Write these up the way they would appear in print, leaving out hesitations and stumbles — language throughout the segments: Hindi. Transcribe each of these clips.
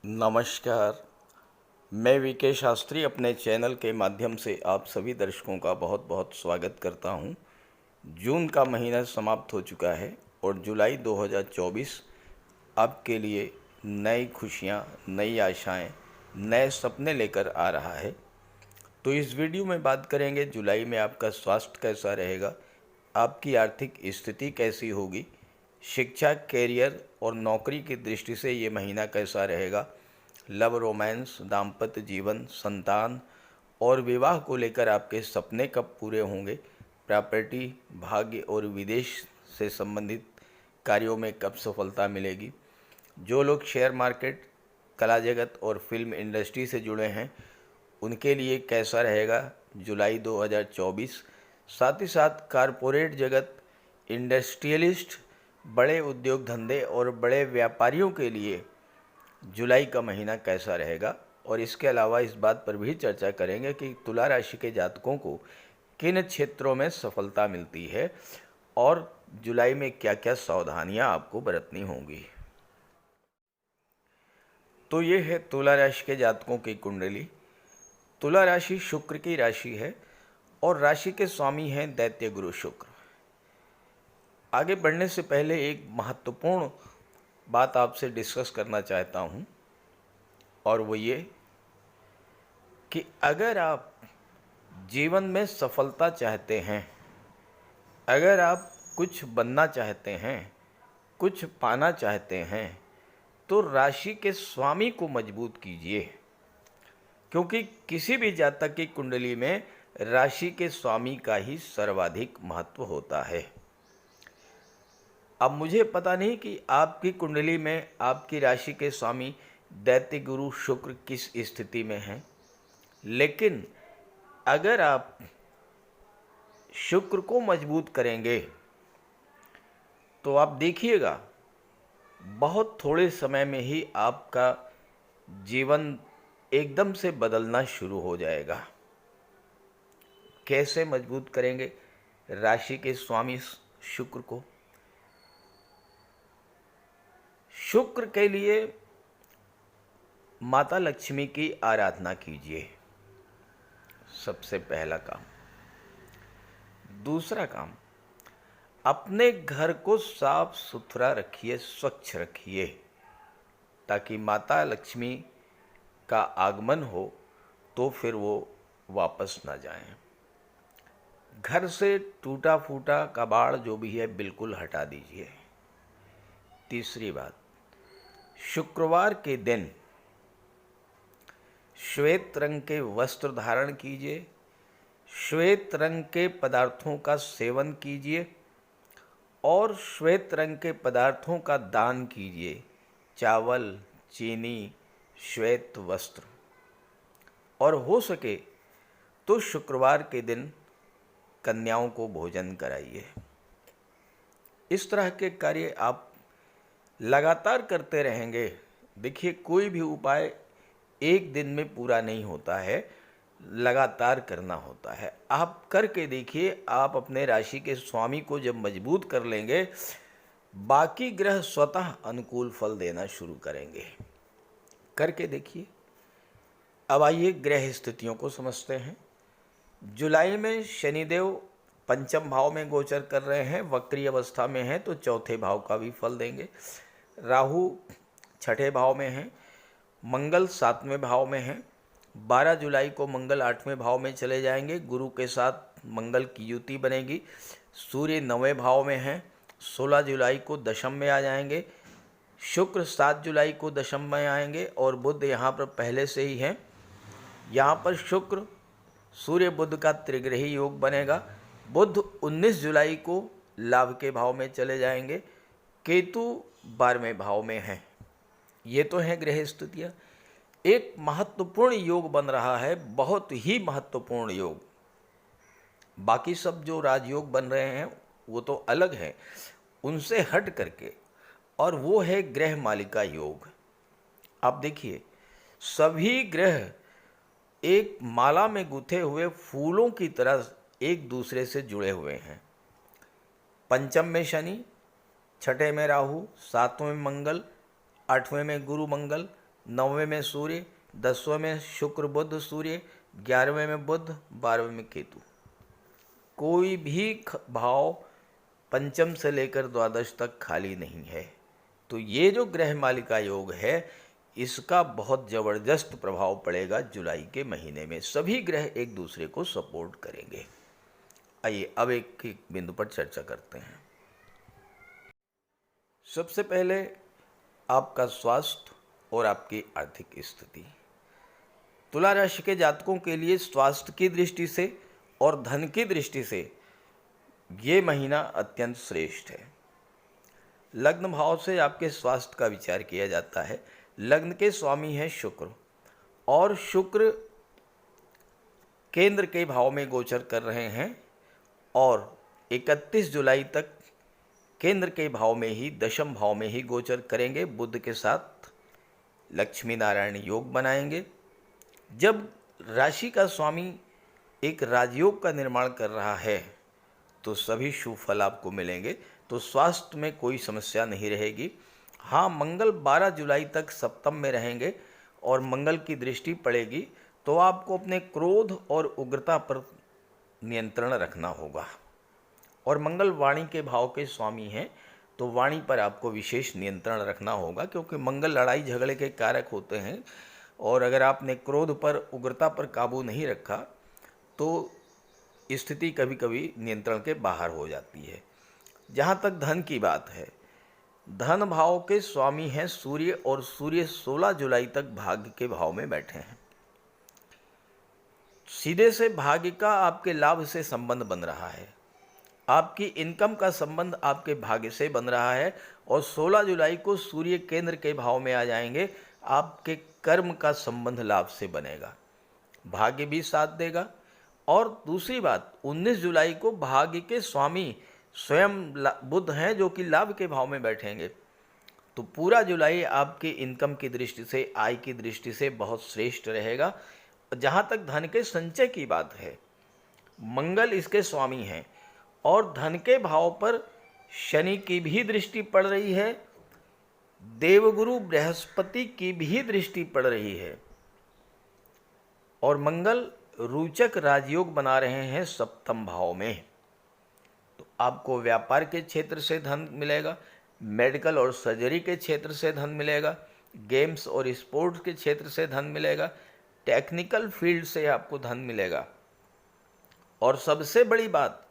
नमस्कार। मैं वीके शास्त्री अपने चैनल के माध्यम से आप सभी दर्शकों का बहुत बहुत स्वागत करता हूं। जून का महीना समाप्त हो चुका है और जुलाई 2024 आपके लिए नई खुशियां, नई आशाएं, नए सपने लेकर आ रहा है। तो इस वीडियो में बात करेंगे जुलाई में आपका स्वास्थ्य कैसा रहेगा, आपकी आर्थिक स्थिति कैसी होगी, शिक्षा, कैरियर और नौकरी की दृष्टि से ये महीना कैसा रहेगा, लव, रोमांस, दाम्पत्य जीवन, संतान और विवाह को लेकर आपके सपने कब पूरे होंगे, प्रॉपर्टी, भाग्य और विदेश से संबंधित कार्यों में कब सफलता मिलेगी, जो लोग शेयर मार्केट, कला जगत और फिल्म इंडस्ट्री से जुड़े हैं उनके लिए कैसा रहेगा जुलाई 2024। साथ ही साथ कारपोरेट जगत, इंडस्ट्रियलिस्ट, बड़े उद्योग धंधे और बड़े व्यापारियों के लिए जुलाई का महीना कैसा रहेगा। और इसके अलावा इस बात पर भी चर्चा करेंगे कि तुला राशि के जातकों को किन क्षेत्रों में सफलता मिलती है और जुलाई में क्या क्या सावधानियां आपको बरतनी होंगी। तो ये है तुला राशि के जातकों की कुंडली। तुला राशि शुक्र की राशि है और राशि के स्वामी हैं दैत्य गुरु शुक्र। आगे बढ़ने से पहले एक महत्वपूर्ण बात आपसे डिस्कस करना चाहता हूँ और वो ये कि अगर आप जीवन में सफलता चाहते हैं, अगर आप कुछ बनना चाहते हैं, कुछ पाना चाहते हैं, तो राशि के स्वामी को मजबूत कीजिए, क्योंकि किसी भी जातक की कुंडली में राशि के स्वामी का ही सर्वाधिक महत्व होता है। अब मुझे पता नहीं कि आपकी कुंडली में आपकी राशि के स्वामी दैत्य गुरु शुक्र किस स्थिति में हैं, लेकिन अगर आप शुक्र को मजबूत करेंगे तो आप देखिएगा बहुत थोड़े समय में ही आपका जीवन एकदम से बदलना शुरू हो जाएगा। कैसे मजबूत करेंगे राशि के स्वामी शुक्र को? शुक्र के लिए माता लक्ष्मी की आराधना कीजिए, सबसे पहला काम। दूसरा काम, अपने घर को साफ सुथरा रखिए, स्वच्छ रखिए, ताकि माता लक्ष्मी का आगमन हो तो फिर वो वापस ना जाएं। घर से टूटा फूटा कबाड़ जो भी है बिल्कुल हटा दीजिए। तीसरी बात, शुक्रवार के दिन श्वेत रंग के वस्त्र धारण कीजिए, श्वेत रंग के पदार्थों का सेवन कीजिए और श्वेत रंग के पदार्थों का दान कीजिए। चावल, चीनी, श्वेत वस्त्र। और हो सके तो शुक्रवार के दिन कन्याओं को भोजन कराइए। इस तरह के कार्य आप लगातार करते रहेंगे। देखिए, कोई भी उपाय एक दिन में पूरा नहीं होता है, लगातार करना होता है। आप करके देखिए, आप अपने राशि के स्वामी को जब मजबूत कर लेंगे, बाकी ग्रह स्वतः अनुकूल फल देना शुरू करेंगे। करके देखिए। अब आइए ग्रह स्थितियों को समझते हैं। जुलाई में शनिदेव पंचम भाव में गोचर कर रहे हैं, वक्री अवस्था में हैं, तो चौथे भाव का भी फल देंगे। राहु छठे भाव में हैं, मंगल सातवें भाव में हैं। 12 जुलाई को मंगल 8वें भाव में चले जाएंगे, गुरु के साथ मंगल की युति बनेगी। सूर्य 9वें भाव में हैं, 16 जुलाई को दशम में आ जाएंगे। शुक्र 7 जुलाई को दशम में आएंगे और बुध यहाँ पर पहले से ही हैं। यहाँ पर शुक्र सूर्य बुध का त्रिग्रही योग बनेगा। बुध 19 जुलाई को लाभ के भाव में चले जाएंगे। केतु 12वें भाव में हैं। ये तो हैं ग्रह स्थितियाँ। एक महत्वपूर्ण योग बन रहा है, बहुत ही महत्वपूर्ण योग। बाकी सब जो राजयोग बन रहे हैं वो तो अलग हैं, उनसे हट करके, और वो है ग्रह मालिका योग। आप देखिए, सभी ग्रह एक माला में गुथे हुए फूलों की तरह एक दूसरे से जुड़े हुए हैं। पंचम में शनि, छठे में राहु, सातवें में मंगल, आठवें में गुरु मंगल, 9वें में सूर्य, 10वें में शुक्र बुध सूर्य, 11वें में बुध, 12वें में केतु। कोई भी भाव पंचम से लेकर द्वादश तक खाली नहीं है। तो ये जो ग्रह मालिका योग है, इसका बहुत ज़बरदस्त प्रभाव पड़ेगा जुलाई के महीने में। सभी ग्रह एक दूसरे को सपोर्ट करेंगे। आइए अब एक एक बिंदु पर चर्चा करते हैं। सबसे पहले आपका स्वास्थ्य और आपकी आर्थिक स्थिति। तुला राशि के जातकों के लिए स्वास्थ्य की दृष्टि से और धन की दृष्टि से ये महीना अत्यंत श्रेष्ठ है। लग्न भाव से आपके स्वास्थ्य का विचार किया जाता है। लग्न के स्वामी हैं शुक्र, और शुक्र केंद्र के भाव में गोचर कर रहे हैं और 31 जुलाई तक केंद्र के भाव में ही, दशम भाव में ही गोचर करेंगे। बुध के साथ लक्ष्मी नारायण योग बनाएंगे। जब राशि का स्वामी एक राजयोग का निर्माण कर रहा है तो सभी शुभ फल आपको मिलेंगे। तो स्वास्थ्य में कोई समस्या नहीं रहेगी। हाँ, मंगल 12 जुलाई तक सप्तम में रहेंगे और मंगल की दृष्टि पड़ेगी, तो आपको अपने क्रोध और उग्रता पर नियंत्रण रखना होगा। और मंगल वाणी के भाव के स्वामी हैं, तो वाणी पर आपको विशेष नियंत्रण रखना होगा, क्योंकि मंगल लड़ाई झगड़े के कारक होते हैं। और अगर आपने क्रोध पर, उग्रता पर काबू नहीं रखा तो स्थिति कभी कभी नियंत्रण के बाहर हो जाती है। जहाँ तक धन की बात है, धन भाव के स्वामी हैं सूर्य, और सूर्य 16 जुलाई तक भाग्य के भाव में बैठे हैं। सीधे से भाग्य का आपके लाभ से संबंध बन रहा है। आपकी इनकम का संबंध आपके भाग्य से बन रहा है। और 16 जुलाई को सूर्य केंद्र के भाव में आ जाएंगे। आपके कर्म का संबंध लाभ से बनेगा, भाग्य भी साथ देगा। और दूसरी बात, 19 जुलाई को भाग्य के स्वामी स्वयं बुध हैं, जो कि लाभ के भाव में बैठेंगे। तो पूरा जुलाई आपकी इनकम की दृष्टि से, आय की दृष्टि से बहुत श्रेष्ठ रहेगा। जहाँ तक धन के संचय की बात है, मंगल इसके स्वामी हैं और धन के भाव पर शनि की भी दृष्टि पड़ रही है, देवगुरु बृहस्पति की भी दृष्टि पड़ रही है, और मंगल रोचक राजयोग बना रहे हैं सप्तम भाव में। तो आपको व्यापार के क्षेत्र से धन मिलेगा, मेडिकल और सर्जरी के क्षेत्र से धन मिलेगा, गेम्स और स्पोर्ट्स के क्षेत्र से धन मिलेगा, टेक्निकल फील्ड से आपको धन मिलेगा। और सबसे बड़ी बात,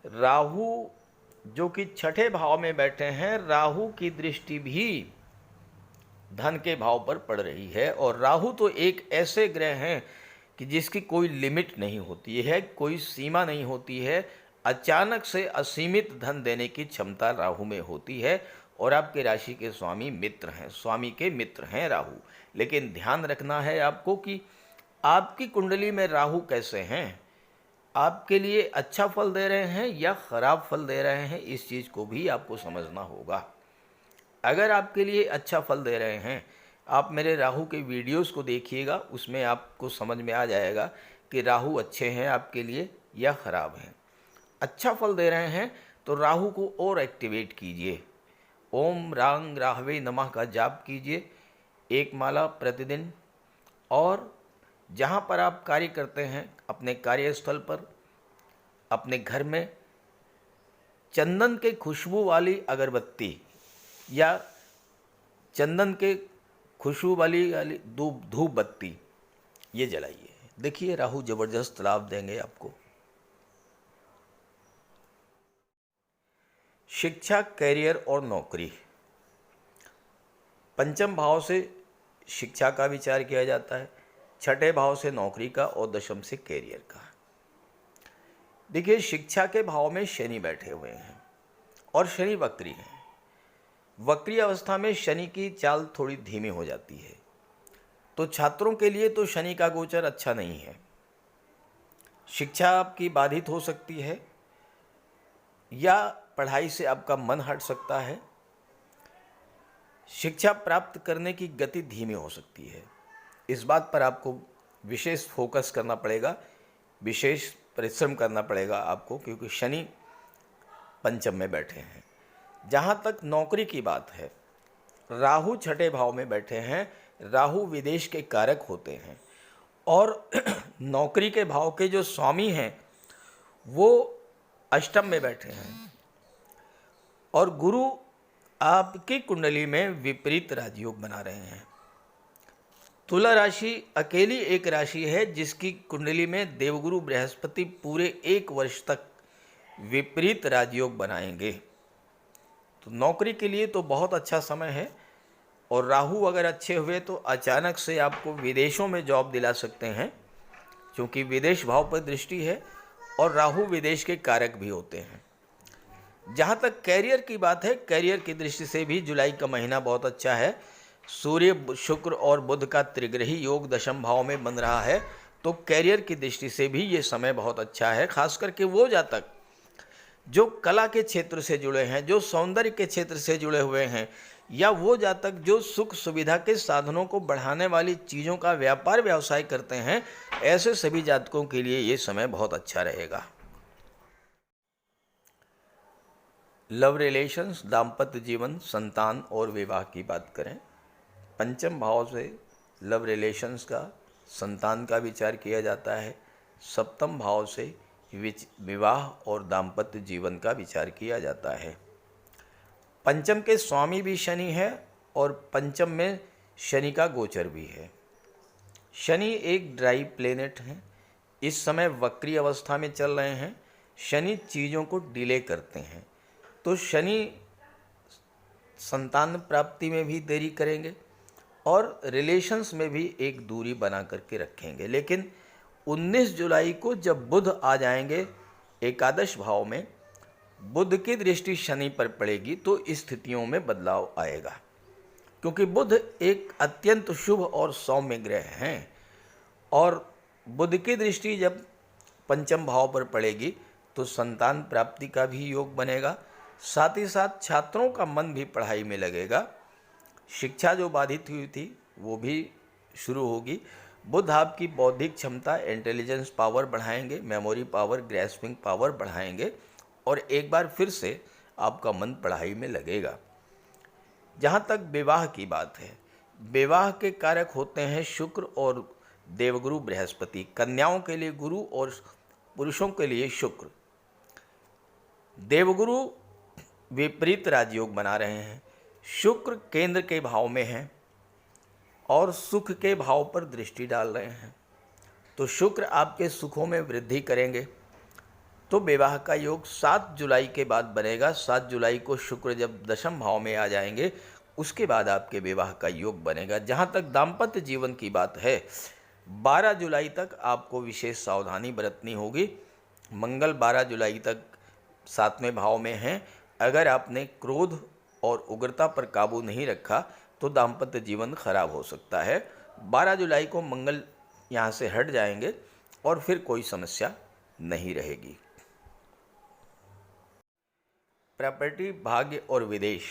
राहु जो कि छठे भाव में बैठे हैं, राहु की दृष्टि भी धन के भाव पर पड़ रही है। और राहु तो एक ऐसे ग्रह हैं कि जिसकी कोई लिमिट नहीं होती है, कोई सीमा नहीं होती है। अचानक से असीमित धन देने की क्षमता राहु में होती है। और आपके राशि के स्वामी मित्र हैं, स्वामी के मित्र हैं राहु। लेकिन ध्यान रखना है आपको कि आपकी कुंडली में राहु कैसे हैं, आपके लिए अच्छा फल दे रहे हैं या खराब फल दे रहे हैं, इस चीज़ को भी आपको समझना होगा। अगर आपके लिए अच्छा फल दे रहे हैं, आप मेरे राहु के वीडियोस को देखिएगा, उसमें आपको समझ में आ जाएगा कि राहु अच्छे हैं आपके लिए या ख़राब हैं। अच्छा फल दे रहे हैं तो राहु को और एक्टिवेट कीजिए। ओम रांग राहवे नमः का जाप कीजिए 1 माला प्रतिदिन। और जहाँ पर आप कार्य करते हैं, अपने कार्यस्थल पर, अपने घर में, चंदन के खुशबू वाली अगरबत्ती या चंदन के खुशबू वाली धूप बत्ती ये जलाइए। देखिए राहु जबरदस्त लाभ देंगे आपको। शिक्षा, कैरियर और नौकरी। पंचम भाव से शिक्षा का विचार किया जाता है, छठे भाव से नौकरी का और दशम से कैरियर का। देखिए शिक्षा के भाव में शनि बैठे हुए हैं और शनि वक्री हैं। वक्री अवस्था में शनि की चाल थोड़ी धीमी हो जाती है, तो छात्रों के लिए तो शनि का गोचर अच्छा नहीं है। शिक्षा आपकी बाधित हो सकती है या पढ़ाई से आपका मन हट सकता है। शिक्षा प्राप्त करने की गति धीमी हो सकती है। इस बात पर आपको विशेष फोकस करना पड़ेगा, विशेष परिश्रम करना पड़ेगा आपको, क्योंकि शनि पंचम में बैठे हैं। जहाँ तक नौकरी की बात है, राहु छठे भाव में बैठे हैं। राहु विदेश के कारक होते हैं और नौकरी के भाव के जो स्वामी हैं वो अष्टम में बैठे हैं और गुरु आपकी कुंडली में विपरीत राजयोग बना रहे हैं। तुला राशि अकेली एक राशि है जिसकी कुंडली में देवगुरु बृहस्पति पूरे 1 वर्ष तक विपरीत राजयोग बनाएंगे। तो नौकरी के लिए तो बहुत अच्छा समय है और राहु अगर अच्छे हुए तो अचानक से आपको विदेशों में जॉब दिला सकते हैं, क्योंकि विदेश भाव पर दृष्टि है और राहु विदेश के कारक भी होते हैं। जहाँ तक कैरियर की बात है, कैरियर की दृष्टि से भी जुलाई का महीना बहुत अच्छा है। सूर्य, शुक्र और बुध का त्रिग्रही योग दशम भाव में बन रहा है, तो कैरियर की दृष्टि से भी ये समय बहुत अच्छा है। खास करके वो जातक जो कला के क्षेत्र से जुड़े हैं, जो सौंदर्य के क्षेत्र से जुड़े हुए हैं, या वो जातक जो सुख सुविधा के साधनों को बढ़ाने वाली चीज़ों का व्यापार व्यवसाय करते हैं, ऐसे सभी जातकों के लिए ये समय बहुत अच्छा रहेगा। लव रिलेशंस, दाम्पत्य जीवन, संतान और विवाह की बात करें, पंचम भाव से लव रिलेशंस का, संतान का विचार किया जाता है। सप्तम भाव से विवाह और दाम्पत्य जीवन का विचार किया जाता है। पंचम के स्वामी भी शनि है और पंचम में शनि का गोचर भी है। शनि एक ड्राई प्लेनेट है, इस समय वक्री अवस्था में चल रहे हैं। शनि चीज़ों को डिले करते हैं, तो शनि संतान प्राप्ति में भी देरी करेंगे और रिलेशंस में भी एक दूरी बना करके रखेंगे। लेकिन 19 जुलाई को जब बुध आ जाएंगे एकादश भाव में, बुध की दृष्टि शनि पर पड़ेगी तो स्थितियों में बदलाव आएगा, क्योंकि बुध एक अत्यंत शुभ और सौम्य ग्रह हैं और बुध की दृष्टि जब पंचम भाव पर पड़ेगी तो संतान प्राप्ति का भी योग बनेगा। साथ ही साथ छात्रों का मन भी पढ़ाई में लगेगा। शिक्षा जो बाधित हुई थी वो भी शुरू होगी। बुध आपकी बौद्धिक क्षमता, इंटेलिजेंस पावर बढ़ाएंगे, मेमोरी पावर, ग्रैस्पिंग पावर बढ़ाएंगे और एक बार फिर से आपका मन पढ़ाई में लगेगा। जहाँ तक विवाह की बात है, विवाह के कारक होते हैं शुक्र और देवगुरु बृहस्पति। कन्याओं के लिए गुरु और पुरुषों के लिए शुक्र। देवगुरु विपरीत राजयोग बना रहे हैं। शुक्र केंद्र के भाव में है और सुख के भाव पर दृष्टि डाल रहे हैं, तो शुक्र आपके सुखों में वृद्धि करेंगे। तो विवाह का योग 7 जुलाई के बाद बनेगा। 7 जुलाई को शुक्र जब दशम भाव में आ जाएंगे उसके बाद आपके विवाह का योग बनेगा। जहाँ तक दाम्पत्य जीवन की बात है, 12 जुलाई तक आपको विशेष सावधानी बरतनी होगी। मंगल 12 जुलाई तक 7वें भाव में हैं। अगर आपने क्रोध और उग्रता पर काबू नहीं रखा तो दाम्पत्य जीवन खराब हो सकता है। 12 जुलाई को मंगल यहाँ से हट जाएंगे और फिर कोई समस्या नहीं रहेगी। प्रॉपर्टी, भाग्य और विदेश,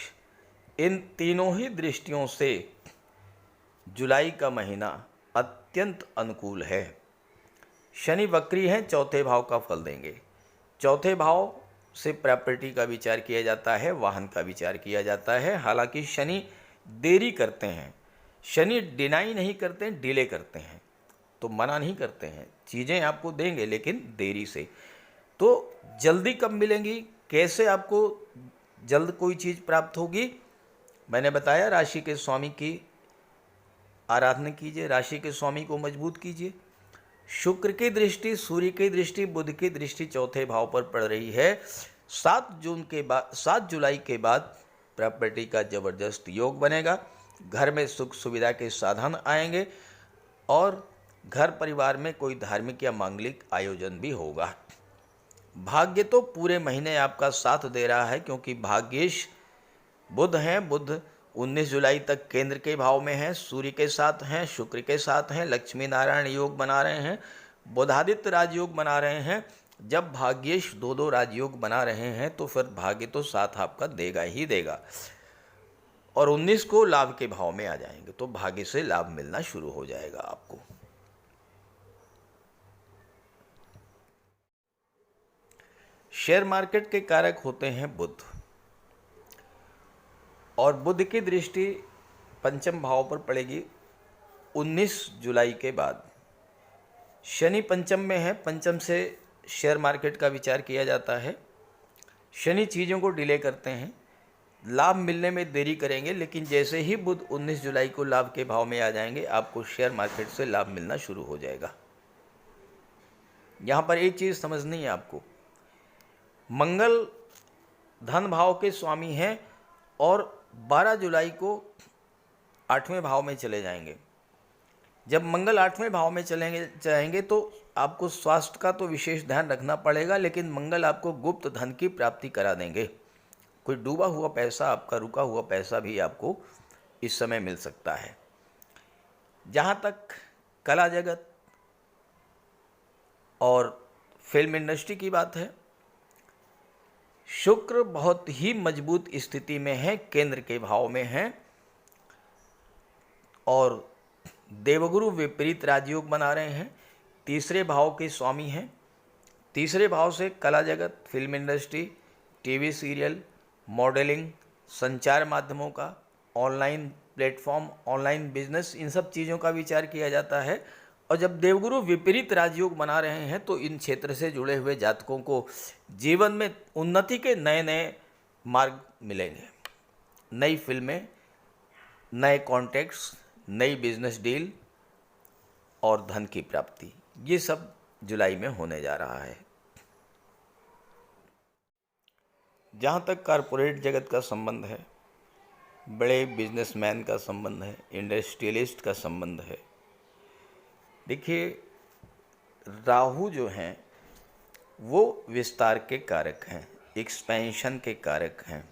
इन तीनों ही दृष्टियों से जुलाई का महीना अत्यंत अनुकूल है। शनि वक्री हैं, चौथे भाव का फल देंगे। चौथे भाव से प्रॉपर्टी का विचार किया जाता है, वाहन का विचार किया जाता है। हालांकि शनि देरी करते हैं, शनि डिनाई नहीं करते हैं, डिले करते हैं, तो मना नहीं करते हैं, चीज़ें आपको देंगे लेकिन देरी से। तो जल्दी कब मिलेंगी, कैसे आपको जल्द कोई चीज़ प्राप्त होगी, मैंने बताया राशि के स्वामी की आराधना कीजिए, राशि के स्वामी को मजबूत कीजिए। शुक्र की दृष्टि, सूर्य की दृष्टि, बुध की दृष्टि चौथे भाव पर पड़ रही है। 7 जुलाई के बाद प्रॉपर्टी का जबरदस्त योग बनेगा। घर में सुख सुविधा के साधन आएंगे और घर परिवार में कोई धार्मिक या मांगलिक आयोजन भी होगा। भाग्य तो पूरे महीने आपका साथ दे रहा है, क्योंकि भाग्येश बुध हैं। बुध 19 जुलाई तक केंद्र के भाव में हैं, सूर्य के साथ हैं, शुक्र के साथ हैं, लक्ष्मी नारायण योग बना रहे हैं, बुधादित्य राजयोग बना रहे हैं। जब भाग्येश 2 राजयोग बना रहे हैं तो फिर भाग्य तो साथ आपका देगा ही देगा। और 19 को लाभ के भाव में आ जाएंगे तो भाग्य से लाभ मिलना शुरू हो जाएगा आपको। शेयर मार्केट के कारक होते हैं बुध, और बुध की दृष्टि पंचम भाव पर पड़ेगी 19 जुलाई के बाद। शनि पंचम में है, पंचम से शेयर मार्केट का विचार किया जाता है। शनि चीज़ों को डिले करते हैं, लाभ मिलने में देरी करेंगे, लेकिन जैसे ही बुध 19 जुलाई को लाभ के भाव में आ जाएंगे, आपको शेयर मार्केट से लाभ मिलना शुरू हो जाएगा। यहाँ पर एक चीज़ समझनी है आपको, मंगल धन भाव के स्वामी हैं और 12 जुलाई को 8वें भाव में चले जाएंगे। जब मंगल 8वें भाव में जाएंगे तो आपको स्वास्थ्य का तो विशेष ध्यान रखना पड़ेगा, लेकिन मंगल आपको गुप्त धन की प्राप्ति करा देंगे। कोई डूबा हुआ पैसा, आपका रुका हुआ पैसा भी आपको इस समय मिल सकता है। जहाँ तक कला जगत और फिल्म इंडस्ट्री की बात है, शुक्र बहुत ही मजबूत स्थिति में है, केंद्र के भाव में है और देवगुरु विपरीत राजयोग बना रहे हैं। तीसरे भाव के स्वामी हैं। तीसरे भाव से कला जगत, film industry, TV serial, modelling, संचार माध्यमों का, ऑनलाइन प्लेटफॉर्म, ऑनलाइन बिजनेस, इन सब चीज़ों का विचार किया जाता है। और जब देवगुरु विपरीत राजयोग बना रहे हैं तो इन क्षेत्र से जुड़े हुए जातकों को जीवन में उन्नति के नए नए मार्ग मिलेंगे। नई फिल्में, नए कॉन्टैक्ट्स, नई बिजनेस डील और धन की प्राप्ति, ये सब जुलाई में होने जा रहा है। जहाँ तक कॉरपोरेट जगत का संबंध है, बड़े बिजनेसमैन का संबंध है, इंडस्ट्रियलिस्ट का संबंध है, देखिए राहु जो हैं वो विस्तार के कारक हैं, एक्सपेंशन के कारक हैं।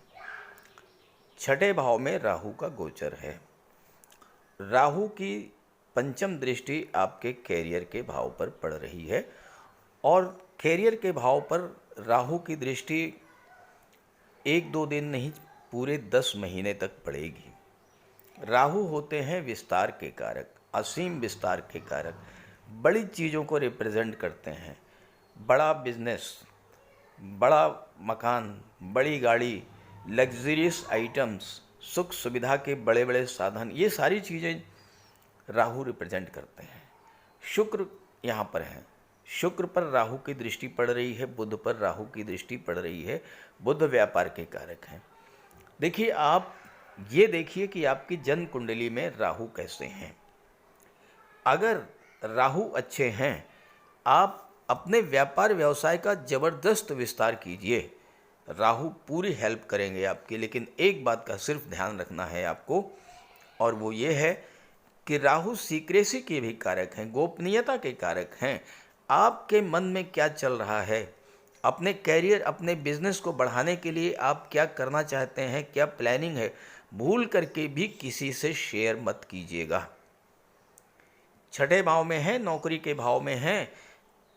छठे भाव में राहु का गोचर है। राहु की पंचम दृष्टि आपके कैरियर के भाव पर पड़ रही है और कैरियर के भाव पर राहु की दृष्टि 1-2 दिन नहीं, पूरे 10 महीने तक पड़ेगी। राहु होते हैं विस्तार के कारक, असीम विस्तार के कारक, बड़ी चीज़ों को रिप्रेजेंट करते हैं। बड़ा बिजनेस, बड़ा मकान, बड़ी गाड़ी, लग्जरियस आइटम्स, सुख सुविधा के बड़े बड़े साधन, ये सारी चीज़ें राहु रिप्रेजेंट करते हैं। शुक्र यहाँ पर हैं, शुक्र पर राहु की दृष्टि पड़ रही है, बुध पर राहु की दृष्टि पड़ रही है। बुध व्यापार के कारक हैं। देखिए, आप ये देखिए कि आपकी जन्म कुंडली में राहु कैसे हैं। अगर राहु अच्छे हैं, आप अपने व्यापार व्यवसाय का ज़बरदस्त विस्तार कीजिए, राहु पूरी हेल्प करेंगे आपकी। लेकिन एक बात का सिर्फ ध्यान रखना है आपको, और वो ये है कि राहु सीक्रेसी के भी कारक हैं, गोपनीयता के कारक हैं। आपके मन में क्या चल रहा है, अपने कैरियर, अपने बिजनेस को बढ़ाने के लिए आप क्या करना चाहते हैं, क्या प्लानिंग है, भूल करके भी किसी से शेयर मत कीजिएगा। छठे भाव में है, नौकरी के भाव में है,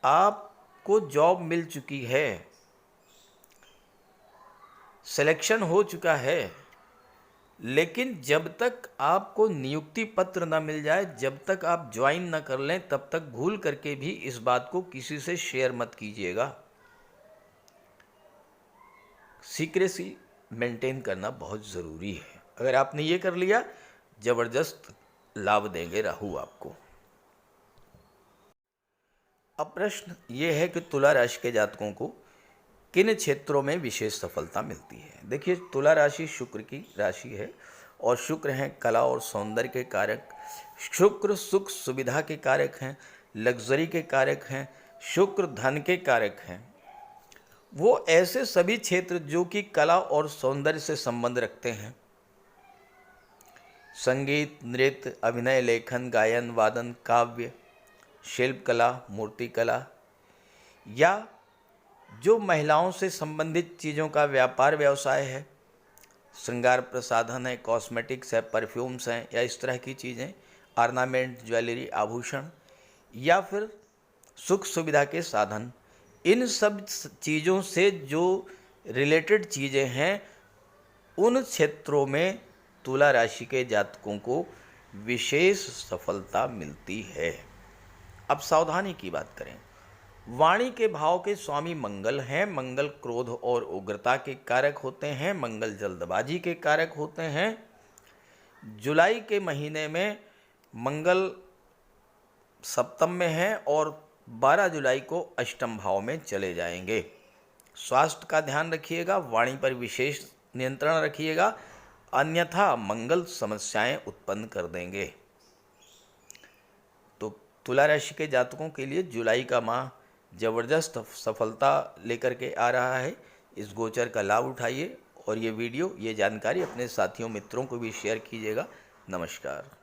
आपको जॉब मिल चुकी है, सिलेक्शन हो चुका है, लेकिन जब तक आपको नियुक्ति पत्र न मिल जाए, जब तक आप ज्वाइन न कर लें, तब तक भूल करके भी इस बात को किसी से शेयर मत कीजिएगा। सीक्रेसी मेंटेन करना बहुत ज़रूरी है। अगर आपने ये कर लिया, ज़बरदस्त लाभ देंगे राहु आपको। अब प्रश्न ये है कि तुला राशि के जातकों को किन क्षेत्रों में विशेष सफलता मिलती है। देखिए, तुला राशि शुक्र की राशि है और शुक्र हैं कला और सौंदर्य के कारक। शुक्र सुख सुविधा के कारक हैं, लग्जरी के कारक हैं, शुक्र धन के कारक हैं। वो ऐसे सभी क्षेत्र जो कि कला और सौंदर्य से संबंध रखते हैं, संगीत, नृत्य, अभिनय, लेखन, गायन, वादन, काव्य, शिल्प कला, मूर्ति कला, या जो महिलाओं से संबंधित चीज़ों का व्यापार व्यवसाय है, श्रृंगार प्रसाधन है, कॉस्मेटिक्स है, परफ्यूम्स हैं, या इस तरह की चीज़ें, ऑर्नामेंट, ज्वेलरी, आभूषण, या फिर सुख सुविधा के साधन, इन सब चीज़ों से जो रिलेटेड चीज़ें हैं, उन क्षेत्रों में तुला राशि के जातकों को विशेष सफलता मिलती है। अब सावधानी की बात करें, वाणी के भाव के स्वामी मंगल हैं। मंगल क्रोध और उग्रता के कारक होते हैं, मंगल जल्दबाजी के कारक होते हैं, जुलाई के महीने में मंगल सप्तम में है और 12 जुलाई को अष्टम भाव में चले जाएंगे। स्वास्थ्य का ध्यान रखिएगा, वाणी पर विशेष नियंत्रण रखिएगा, अन्यथा मंगल समस्याएं उत्पन्न कर देंगे। तो तुला राशि के जातकों के लिए जुलाई का माह जबरदस्त सफलता लेकर के आ रहा है। इस गोचर का लाभ उठाइए और ये वीडियो, ये जानकारी अपने साथियों मित्रों को भी शेयर कीजिएगा। नमस्कार।